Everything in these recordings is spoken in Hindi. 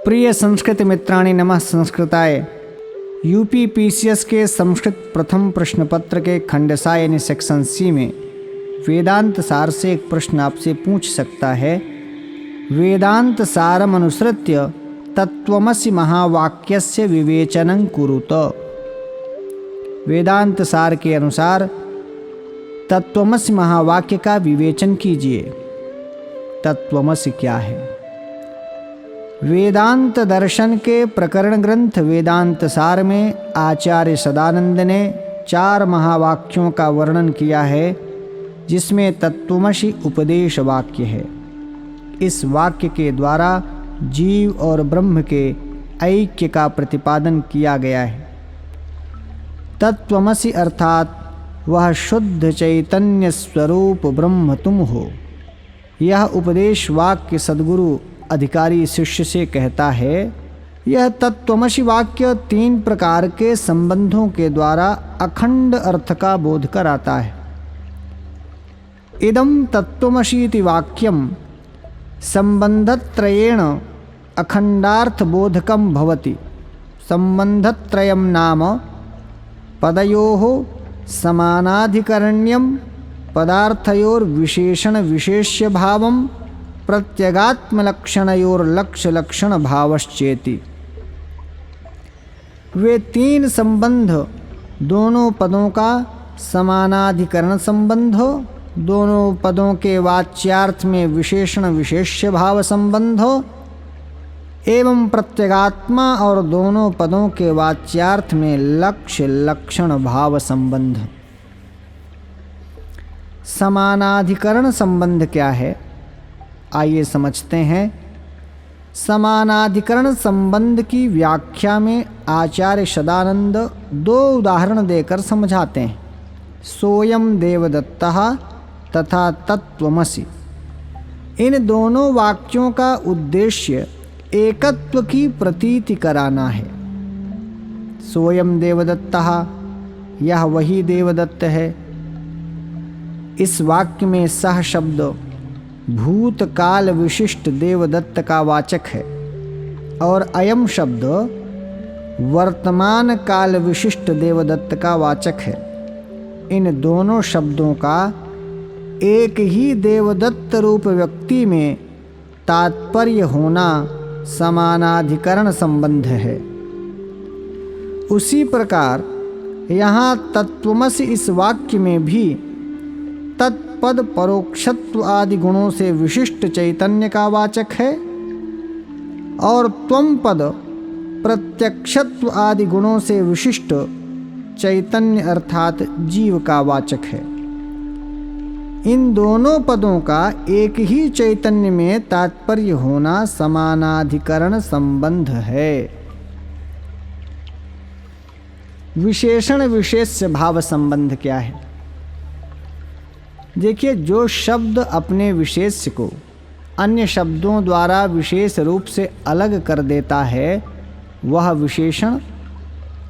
प्रिय संस्कृत मित्राणि नमः संस्कृताय। यूपीपीसीएस के संस्कृत प्रथम प्रश्न पत्र के खंडसा यानी सेक्शन सी में वेदांत सार से एक प्रश्न आपसे पूछ सकता है। वेदांत सारम अनुसृत्य तत्वमसि महावाक्यस्य विवेचनं कुरुत। वेदांत सार के अनुसार तत्वमसि महावाक्य का विवेचन कीजिए। तत्वमसि क्या है? वेदांत दर्शन के प्रकरण ग्रंथ वेदांत सार में आचार्य सदानंद ने 4 महावाक्यों का वर्णन किया है, जिसमें तत्वमसि उपदेश वाक्य है। इस वाक्य के द्वारा जीव और ब्रह्म के ऐक्य का प्रतिपादन किया गया है। तत्वमसि अर्थात वह शुद्ध चैतन्य स्वरूप ब्रह्म तुम हो। यह उपदेश वाक्य सद्गुरु अधिकारी शिष्य से कहता है। यह तत्वमसि वाक्य 3 प्रकार के संबंधों के द्वारा अखंड अर्थ का बोध कराता है। इदं तत्वमसीति वाक्यम संबंधत्रयेण अखंडार्थ बोधकं भवति। संबंधत्रयं नाम पदयोः समानाधिकरण्यं पदार्थयोर्विशेषण विशेष्य भावं प्रत्यगात्मलक्षणयोर्लक्ष्य भावश्चेति। वे 3 संबंध दोनों पदों का समानाधिकरण संबंध, दोनों पदों के वाच्यार्थ में विशेषण विशेष्य भाव संबंध एवं प्रत्यगात्मा और दोनों पदों के वाच्यार्थ में लक्ष्य लक्षण भाव संबंध। समानाधिकरण संबंध क्या है? आइए समझते हैं। समानाधिकरण संबंध की व्याख्या में आचार्य सदानंद 2 उदाहरण देकर समझाते हैं। सोयम देवदत्तः तथा तत्वमसि। इन दोनों वाक्यों का उद्देश्य एकत्व की प्रतीति कराना है। सोयम देवदत्तः, यह वही देवदत्त है। इस वाक्य में सह शब्द भूतकाल विशिष्ट देवदत्त का वाचक है और अयम शब्द वर्तमान काल विशिष्ट देवदत्त का वाचक है। इन दोनों शब्दों का एक ही देवदत्त रूप व्यक्ति में तात्पर्य होना समानाधिकरण संबंध है। उसी प्रकार यहाँ तत्वमसि इस वाक्य में भी तत्पद परोक्षत्व आदि गुणों से विशिष्ट चैतन्य का वाचक है और त्वम पद प्रत्यक्षत्व आदि गुणों से विशिष्ट चैतन्य अर्थात जीव का वाचक है। इन दोनों पदों का एक ही चैतन्य में तात्पर्य होना समानाधिकरण संबंध है। विशेषण विशेष्य भाव संबंध क्या है? देखिए, जो शब्द अपने विशेष्य को अन्य शब्दों द्वारा विशेष रूप से अलग कर देता है वह विशेषण,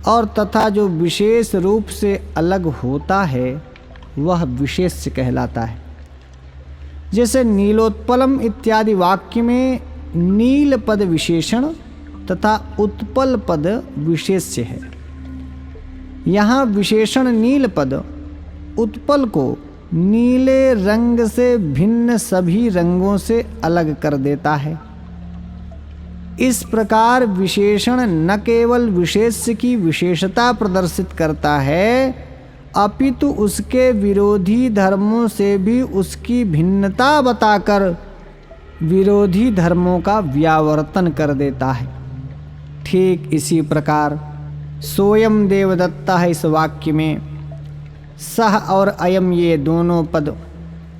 और तथा जो विशेष रूप से अलग होता है वह विशेष्य कहलाता है। जैसे नीलोत्पलम इत्यादि वाक्य में नील पद विशेषण तथा उत्पल पद विशेष्य है। यहाँ विशेषण नील पद उत्पल को नीले रंग से भिन्न सभी रंगों से अलग कर देता है। इस प्रकार विशेषण न केवल विशेष्य की विशेषता प्रदर्शित करता है, अपितु उसके विरोधी धर्मों से भी उसकी भिन्नता बताकर विरोधी धर्मों का व्यावर्तन कर देता है। ठीक इसी प्रकार सोयम देवदत्ता है इस वाक्य में सह और अयम ये दोनों पद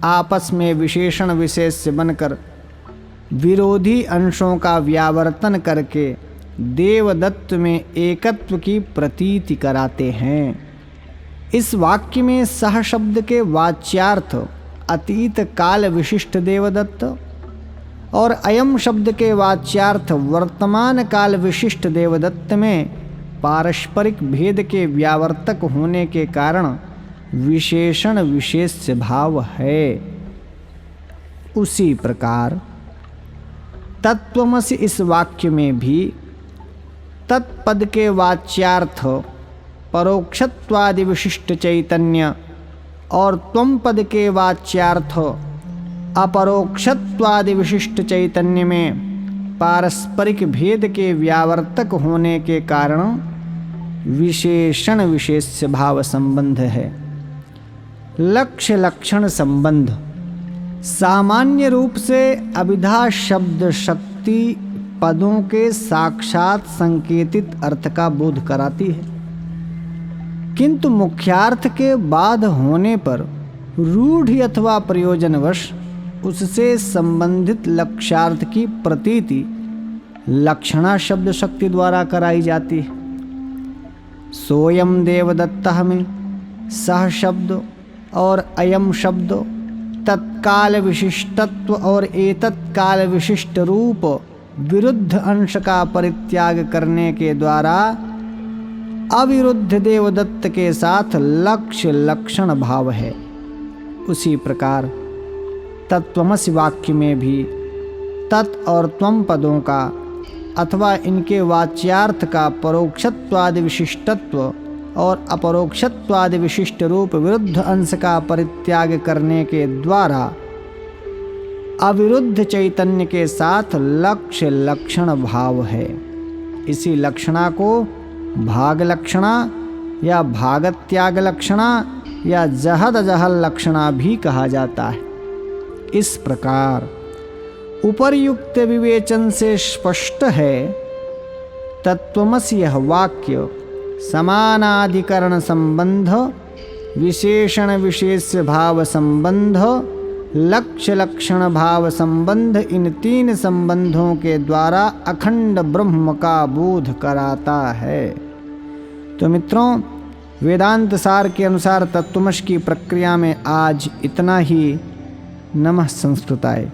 आपस में विशेषण विशेष्य बनकर विरोधी अंशों का व्यावर्तन करके देवदत्त में एकत्व की प्रतीति कराते हैं। इस वाक्य में सह शब्द के वाच्यार्थ अतीत काल विशिष्ट देवदत्त और अयम शब्द के वाच्यार्थ वर्तमान काल विशिष्ट देवदत्त में पारस्परिक भेद के व्यावर्तक होने के कारण विशेषण विशेष्य भाव है। उसी प्रकार तत्वमसि इस वाक्य में भी तत्पद के वाच्यार्थ परोक्षत्वादि विशिष्ट चैतन्य और त्वम पद के वाच्यार्थ अपरोक्षत्वादि विशिष्ट चैतन्य में पारस्परिक भेद के व्यावर्तक होने के कारण विशेषण विशेष्य भाव संबंध है। लक्ष्य लक्षण संबंध सामान्य रूप से अभिधा शब्द शक्ति पदों के साक्षात संकेतित अर्थ का बोध कराती है, किंतु मुख्यार्थ के बाद होने पर रूढ़ि अथवा प्रयोजनवश उससे संबंधित लक्ष्यार्थ की प्रतीति लक्षणा शब्द शक्ति द्वारा कराई जाती है। सोयम देवदत्तः में सह शब्द और अयम शब्द तत्काल विशिष्टत्व और एतत्काल विशिष्ट रूप विरुद्ध अंश का परित्याग करने के द्वारा अविरुद्ध देवदत्त के साथ लक्ष्य लक्षण भाव है। उसी प्रकार तत्वमसि वाक्य में भी तत् और त्वम पदों का अथवा इनके वाच्यार्थ का परोक्षत्वादि विशिष्टत्व और अपरोक्षत्वादि विशिष्ट रूप विरुद्ध अंश का परित्याग करने के द्वारा अविरुद्ध चैतन्य के साथ लक्ष्य लक्षण भाव है। इसी लक्षणा को भाग लक्षणा या भागत्याग लक्षणा या जहद जहल लक्षणा भी कहा जाता है। इस प्रकार उपर्युक्त विवेचन से स्पष्ट है तत्वमसि यह वाक्य समानाधिकरण संबंध, विशेषण विशेष भाव संबंध, लक्ष्य लक्षण भाव संबंध, इन तीन संबंधों के द्वारा अखंड ब्रह्म का बोध कराता है। तो मित्रों, वेदांत सार के अनुसार तत्वमसि की प्रक्रिया में आज इतना ही। नमः संस्कृताय।